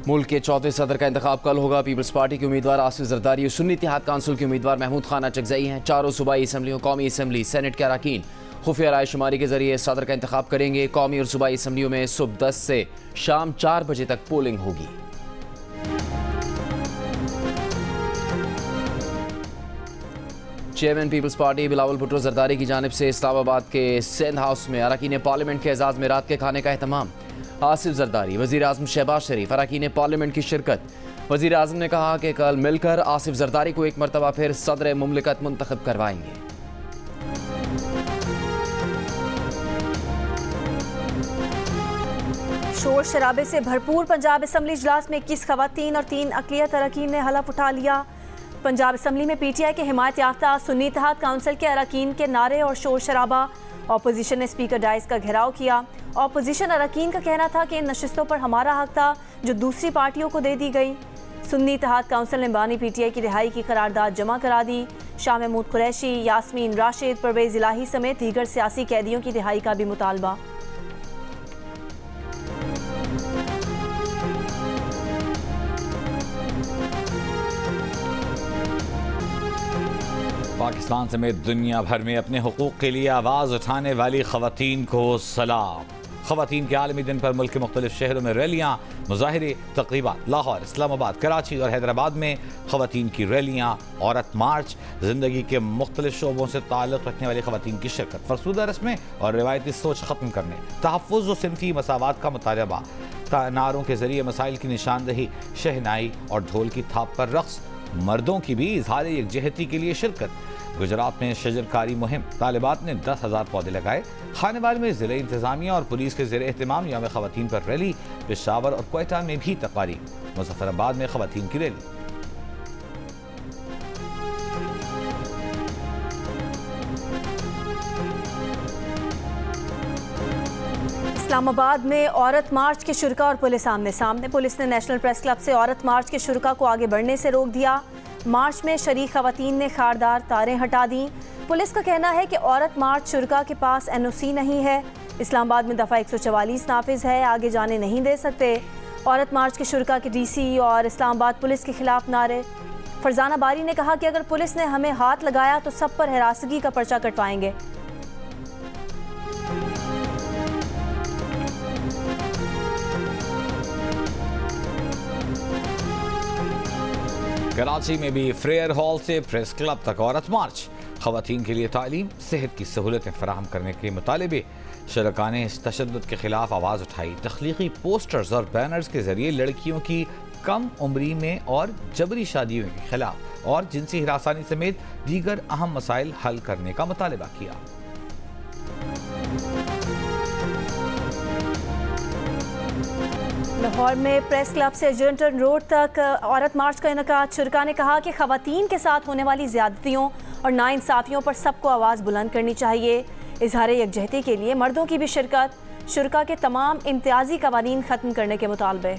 मुल्क के चौथे सदर का इंतखाब कल होगा। पीपल्स पार्टी के उम्मीदवार आसिफ जरदारी और सुन्नी इत्तेहाद काउंसिल के उम्मीदवार महमूद खान अचकजई हैं। चारों सूबाई असम्बलियों, कौमी असम्बली, सेनेट के अरकान खुफिया राय शुमारी के जरिए सदर का इंतखाब करेंगे। कौमी और सूबाई असम्बलियों में सुबह 10 से शाम 4 बजे तक पोलिंग होगी। Chairman people's party Bilawal Bhutto Zardari की जानिब से इस्लामाबाद के सेंध हाउस में अरकान पार्लियामेंट के एजाज़ में रात के खाने का एहतमाम। आसिफ जरदारी, वज़ीर आज़म शहबाज शरीफ, अरकान पार्लियामेंट की शिरकत। वज़ीर आज़म ने कहा कि कल मिलकर आसिफ जरदारी को एक मरतबा फिर सदर मुमलिकत मुंतखब करवाएंगे। शोर शराबे से भरपूर पंजाब असम्बली इजलास में 21 खवातीन और 3 अक़लियत अरकान ने हलफ उठा लिया। पंजाब असम्बली में पीटीआई के हिमायत याफ्ता सुन्नी इत्तेहाद काउंसिल के अरकान के नारे और शोर शराबा। ऑपोजिशन ने स्पीकर डाइस का घेराव किया। ऑपोजिशन अरकान का कहना था कि इन नशिस्तों पर हमारा हक था जो दूसरी पार्टियों को दे दी गई। सुन्नी इत्तेहाद काउंसिल ने बानी पीटीआई की रिहाई की करारदाद जमा करा दी। शाह महमूद कुरैशी, यास्मीन राशिद, परवेज इलाही समेत दीगर सियासी कैदियों की रिहाई का भी मुतालबा। पाकिस्तान समेत दुनिया भर में अपने हुकूक के लिए आवाज़ उठाने वाली ख़वातीन को सलाम। ख़वातीन के आलमी दिन पर मुल्क के मुख्तलिफ शहरों में रैलियाँ, मुज़ाहिरे, तक़रीबात। लाहौर, इस्लामाबाद, कराची और हैदराबाद में ख़वातीन की रैलियाँ, औरत मार्च, ज़िंदगी के मुख्तलिफ शोबों से ताल्लुक़ रखने वाली ख़वातीन की शिरकत, फरसूदा रस्में और रिवायती सोच ख़त्म करने, तहफ़्फ़ुज़ व सिनफ़ी मसावात का मुतालबा, नारों के ज़रिए मसाइल की निशानदही, शहनाई और ढोल की थाप पर रक़्स, मर्दों की भी इज़हार यकजहती के लिए शिरकत। गुजरात में शजरकारी मुहिम, तालिबात ने 10,000 पौधे लगाए। खानेवाल में ज़िले इंतज़ामिया और पुलिस के ज़ेर एहतमाम यौम ख़वातीन पर रैली। पेशावर और क्वेटा में भी तकारीब। मुज़फ़्फ़राबाद में ख़वातीन की रैली। इस्लामाबाद में औरत मार्च के शुरा और पुलिस आमने सामने। पुलिस ने नेशनल प्रेस क्लब से औरत मार्च के शुरा को आगे बढ़ने से रोक दिया। मार्च में शरीक खवातीन ने खारदार तारें हटा दी। पुलिस का कहना है कि औरत मार्च शुरा के पास एनओसी नहीं है। इस्लामाबाद में दफ़ा 144 नाफिज है, आगे जाने नहीं दे सकते। औरत मार्च के शुरा के डीसी और इस्लामाबाद पुलिस के खिलाफ नारे। फरजाना बारी ने कहा कि अगर पुलिस ने हमें हाथ लगाया तो सब पर हिरासगी का पर्चा कटवाएंगे। कराची में भी फ्रेयर हॉल से प्रेस क्लब तक औरत मार्च। ख़वातीन के लिए तालीम, सेहत की सहूलतें फराहम करने के मुतालिबे। शरका ने इस तशद्दुद के खिलाफ आवाज़ उठाई। तख्लीकी पोस्टर्स और बैनर्स के जरिए लड़कियों की कम उम्री में और जबरी शादियों के खिलाफ और जिनसी हिरासानी समेत दीगर अहम मसाइल हल करने का मुतालिबा किया। लाहौर में प्रेस क्लब से एजेंटन रोड तक औरत मार्च का इनकाद। शुरा ने कहा कि खवातीन के साथ होने वाली ज़्यादतियों और नाइंसाफ़ियों पर सबको आवाज़ बुलंद करनी चाहिए। इजहार यकजहती के लिए मर्दों की भी शिरकत। शुरा के तमाम इम्तियाजी कवानीन ख़त्म करने के मुतालबे।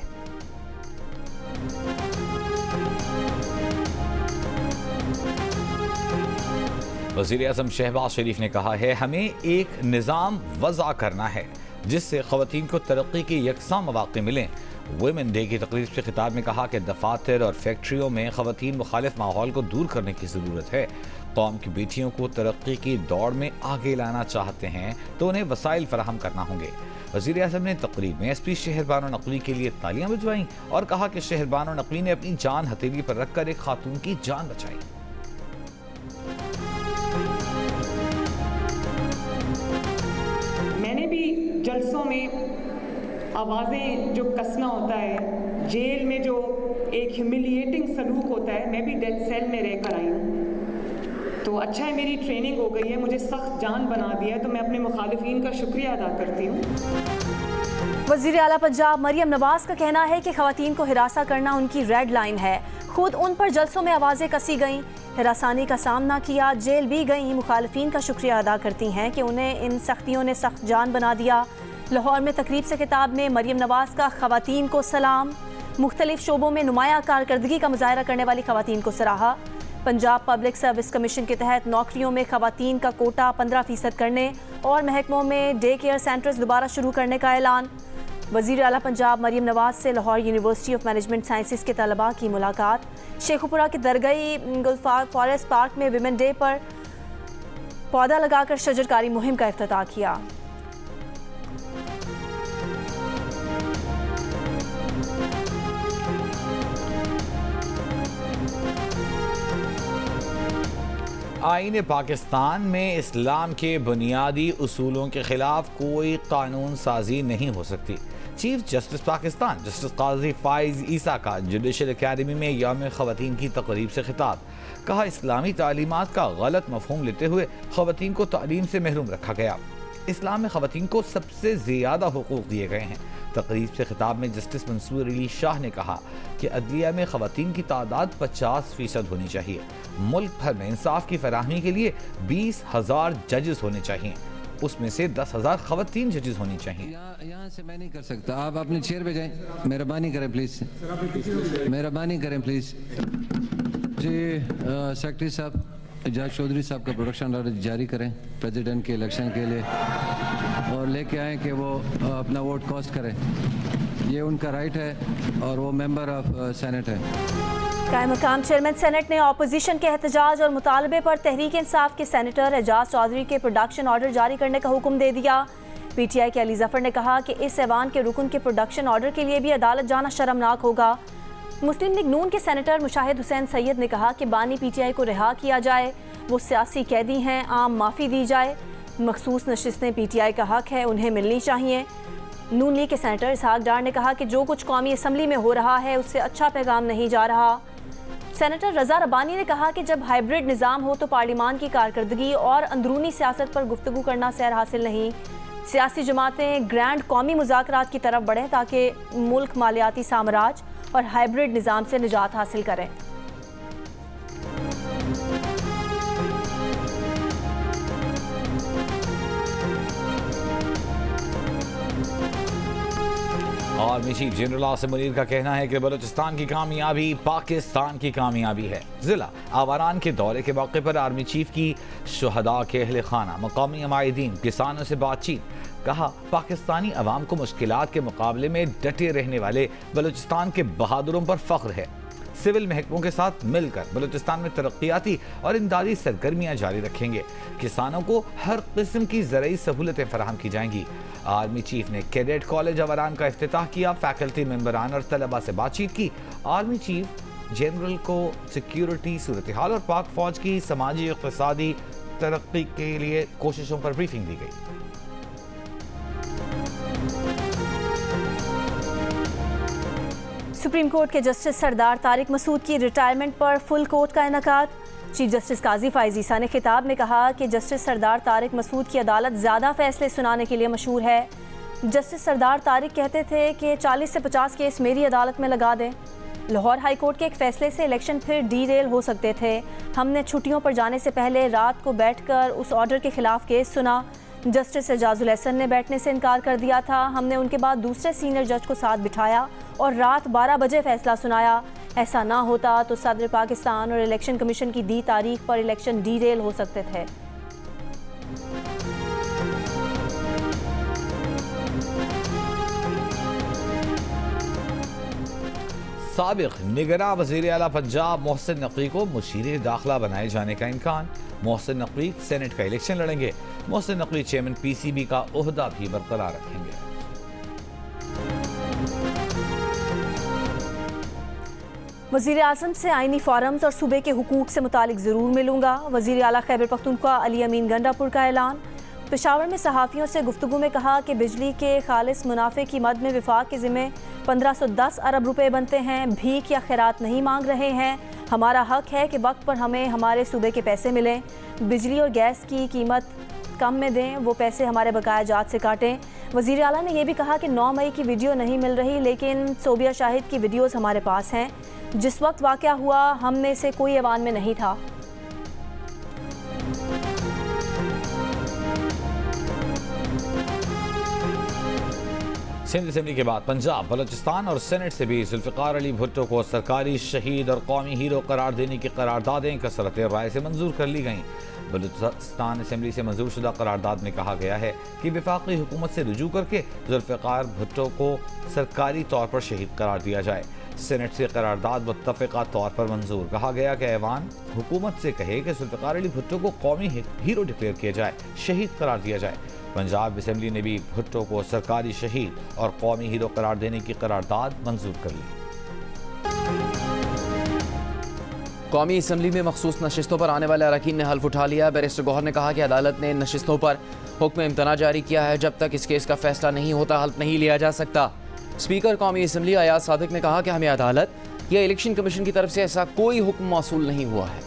वज़ीर आज़म शहबाज शरीफ ने कहा है, हमें एक निज़ाम वज़ा करना है जिससे ख़वातीन को तरक्की के यकसां मौक़े मिलें। वुमेन डे की तकरीब से खिताब में कहा कि दफातर और फैक्ट्रियों में ख़वातीन मुखालिफ माहौल को दूर करने की ज़रूरत है। कौम की बेटियों को तरक्की की दौड़ में आगे लाना चाहते हैं तो उन्हें वसाइल फराहम करना होंगे। वज़ीर आज़म ने तकरीब में एसपी शहरबानो नकवी के लिए तालियां भिजवाईं और कहा कि शहरबानो नकवी ने अपनी जान हथेली पर रखकर एक खातून की जान बचाई। मैंने भी जलसों में आवाज़ें जो कसना होता है, जेल में जो एक ह्यूमिलिएटिंग सलूक होता है, मैं भी डेथ सेल में रहकर आई हूँ। तो अच्छा है मेरी ट्रेनिंग हो गई है, मुझे सख्त जान बना दिया है, तो मैं अपने मुखालिफिन का शुक्रिया अदा करती हूँ। वज़ीर आला पंजाब मरियम नवाज़ का कहना है कि ख़वातीन को हिरासा करना उनकी रेड लाइन है। खुद उन पर जलसों में आवाज़ें कसी गईं, हिरासानी का सामना किया, जेल भी गईं। मुखालिफिन का शुक्रिया अदा करती हैं कि उन्हें इन सख्तियों ने सख्त जान बना दिया। लाहौर में तकरीब से खिताब में मरियम नवाज़ का ख़वातीन को सलाम। मुख्तलिफ शोबों में नुमाया कारकर्दगी का मुजाहरा करने वाली ख़वातीन को सराहा। पंजाब पब्लिक सर्विस कमीशन के तहत नौकरियों में ख़वातीन का कोटा 15% करने और महकमों में डे केयर सेंटर्स दोबारा शुरू करने का ऐलान। वज़ीर आला पंजाब मरीम नवाज से Lahore university of management sciences के तलबा की मुलाकात। शेखुपुरा के दरगाही गुलफार फॉरेस्ट पार्क में विमेन डे पर पौधा लगाकर शजरकारी मुहिम का इफ्तिताह किया। आईन पाकिस्तान में इस्लाम के बुनियादी उसूलों के खिलाफ कोई कानून साजी नहीं हो सकती। चीफ जस्टिस पाकिस्तान जस्टिस काजी फाइज ईसा का जुडिशल अकेडमी में यौम ख़वातीन की तकरीब से खिताब। कहा, इस्लामी तालीमात का गलत मफहूम लेते हुए ख़वातीन को तालीम से महरूम रखा गया। इस्लाम में ख़वातीन को सबसे ज़्यादा हुकूक दिए गए हैं। तकरीब से खिताब में जस्टिस मंसूर अली शाह ने कहा कि अदलिया में ख़वातीन की तादाद 50% होनी चाहिए। मुल्क भर में इंसाफ की फराहमी के लिए 20,000 जजेस होने चाहिए, उसमें से 10,000 ख़वातीन जजेस होनी चाहिए। यहाँ से मैं नहीं कर सकता, आप अपने चेयर पे जाएं। मेहरबानी करें प्लीज़, मेहरबानी करें प्लीज़। जी सेक्रेटरी साहब, एजाज चौधरी साहब का प्रोडक्शन ऑर्डर जारी करें प्रेसिडेंट के इलेक्शन के लिए, और लेके आएँ कि वो अपना वोट कॉस्ट करें। ये उनका राइट है और वो मेंबर ऑफ सेनेट है। कायम मकाम चेयरमैन सेनेट ने अपोजिशन के एहतजाज और मुतालबे पर तहरीक इंसाफ के सेनेटर एजाज चौधरी के प्रोडक्शन ऑर्डर जारी करने का हुक्म दे दिया। पीटीआई के अली जफर ने कहा कि इस ऐवान के रुकन के प्रोडक्शन ऑर्डर के लिए भी अदालत जाना शर्मनाक होगा। मुस्लिम लीग नून के सेनेटर मुशाहिद हुसैन सैयद ने कहा कि बानी पीटीआई को रिहा किया जाए, वो सियासी कैदी हैं, आम माफ़ी दी जाए। मखसूस नशिस्तें पीटीआई का हक है, उन्हें मिलनी चाहिए। नून लीग के सेनेटर इसहाक डार ने कहा कि जो कुछ कौमी असम्बली में हो रहा है उससे अच्छा पैगाम नहीं जा रहा। सेनेटर रज़ा रब्बानी ने कहा कि जब हाइब्रिड निज़ाम हो तो पार्लिमान की कारकर्दगी और अंदरूनी सियासत पर गुफ्तगू करना सैर हासिल नहीं। सियासी जमातें ग्रैंड कौमी मुज़ाकरात की तरफ बढ़ें ताकि मुल्क मालियाती साम्राज्य और हाइब्रिड निज़ाम से निजात हासिल करें। Army chief general Asim Munir का कहना है कि बलूचिस्तान की कामयाबी पाकिस्तान की कामयाबी है। जिला आवारान के दौरे के मौके पर आर्मी चीफ की शुहदा के अहले खाना, मकामी अमायदीन, किसानों से बातचीत। कहा, पाकिस्तानी अवाम को मुश्किलात के मुकाबले में डटे रहने वाले बलूचिस्तान के बहादुरों पर फख्र है। सिविल महकमों के साथ मिलकर बलूचिस्तान में तरक्याती और इमदादी सरगर्मियाँ जारी रखेंगे। किसानों को हर किस्म की ज़रूरी सहूलतें फराहम की जाएंगी। आर्मी चीफ ने कैडेट कॉलेज आवारान का इफ्तिताह किया, फैकल्टी मेंबरान और तलबा से बातचीत की। आर्मी चीफ जनरल को सिक्योरिटी सूरत हाल और पाक फौज की समाजी इक़्तिसादी तरक्की के लिए कोशिशों पर ब्रीफिंग दी गई। सुप्रीम कोर्ट के जस्टिस सरदार तारिक मसूद की रिटायरमेंट पर फुल कोर्ट का इनेकाद। चीफ जस्टिस काजी फाइज ईसा ने खिताब में कहा कि जस्टिस सरदार तारिक मसूद की अदालत ज़्यादा फैसले सुनाने के लिए मशहूर है। जस्टिस सरदार तारिक कहते थे कि 40 से 50 केस मेरी अदालत में लगा दें। लाहौर हाई कोर्ट के एक फैसले से इलेक्शन फिर डीरेल हो सकते थे। हमने छुट्टियों पर जाने से पहले रात को बैठकर उस ऑर्डर के खिलाफ केस सुना। जस्टिस एजाजुल हसन ने बैठने से इनकार कर दिया था। हमने उनके बाद दूसरे सीनियर जज को साथ बिठाया और रात 12 बजे फैसला सुनाया। ऐसा ना होता तो सदर पाकिस्तान और इलेक्शन कमीशन की दी तारीख पर इलेक्शन डीरेल हो सकते थे। साबिक निगरां वज़ीर आला पंजाब मोहसिन नकवी को मुशीर दाखिला बनाए जाने का इम्कान। मोहसिन नकवी सेनेट का इलेक्शन लड़ेंगे। मोहसिन नकवी चेयरमैन पीसीबी का ओहदा भी बरकरार रखेंगे। वज़ीर आज़म से आइनी फ़ॉरम्स और सूबे के हुकूक से मुतालिक ज़रूर मिलूंगा। वज़ीर आला खैबर पख्तूनख्वा अली अमीन गंडापुर का ऐलान। पेशावर में सहाफ़ियों से गुफ्तगू में कहा कि बिजली के खालिस मुनाफे की मद में विफाक के ज़िम्मे 1510 अरब रुपए बनते हैं। भीख या खैरात नहीं मांग रहे हैं। हमारा हक है कि वक्त पर हमें हमारे सूबे के पैसे मिलें। बिजली और गैस की कीमत कम में दें, वो पैसे हमारे बकाया जात से काटें। वज़ीर आला ने यह भी कहा कि 9 मई की वीडियो नहीं मिल रही, लेकिन सोबिया शाहिद की वीडियोज़ हमारे पास हैं। जिस वक्त वाक़या हुआ हम में से कोई ऐवान में नहीं था। सिंध असेंबली के बाद पंजाब, बलूचिस्तान और सेनेट से भी जुल्फ़िकार अली भुट्टो को सरकारी शहीद और कौमी हीरो करार देने की करारदादें कसरत राय से मंजूर कर ली गईं। बलूचिस्तान असम्बली से मंजूर शुदा करारदाद में कहा गया है कि वफाकी हुकूमत से रुजू करके जुल्फ़िकार भुट्टो को सरकारी तौर पर शहीद करार दिया जाए। सेनेट से करारदाद मुत्तफ़िक़ा तौर पर मंजूर। कहा गया कि ऐवान हुकूमत से कहे कि जुल्फ़िकार अली भुट्टो को कौमी हीरो डिक्लेयर किया जाए, शहीद करार दिया जाए। पंजाब असम्बली ने भी भुट्टो को सरकारी शहीद और कौमी हीरो करार देने की करारदाद मंजूर कर ली। कौमी असम्बली में मखसूस नशिस्तों पर आने वाले अरकान ने हल्फ उठा लिया। बैरिस्टर गौहर ने कहा कि अदालत ने इन नशिस्तों पर हुक्म इम्तना जारी किया है। जब तक इस केस का फैसला नहीं होता हल्फ नहीं लिया जा सकता। स्पीकर कौमी असम्बली अयाज सादिक ने कहा कि हमें अदालत या इलेक्शन कमीशन की तरफ से ऐसा कोई हुक्म मौसूल नहीं हुआ है।